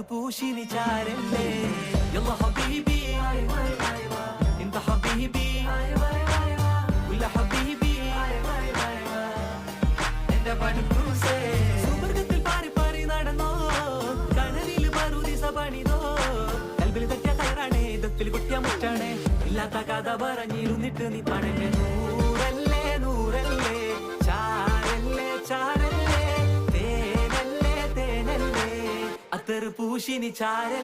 പൂശിനി ചാരല്ലേ യല്ലാ ഹബീബി ഇന്ത ഹബീബി ഉല്ല ഹബീബി എന്റെ പണിക്കൂസേ സുവർഗത്തിൽ പാറി പാറി നടന്നോ കനലിൽ പറുദിസ പണിതോ കൽബിൽ തട്ടിയ കയറാണേ ദത്തിൽ കുട്ടിയ മുറ്റാണേ ഇല്ലാത്ത കഥ പറഞ്ഞിരുന്നിട്ട് നീ പണങ്ങ നൂറല്ലേ നൂറല്ലേ ചാരല്ലേ ചാരല്ലേ തേനല്ലേ തേനല്ലേ അത്തറ് പൂശിനി ചാര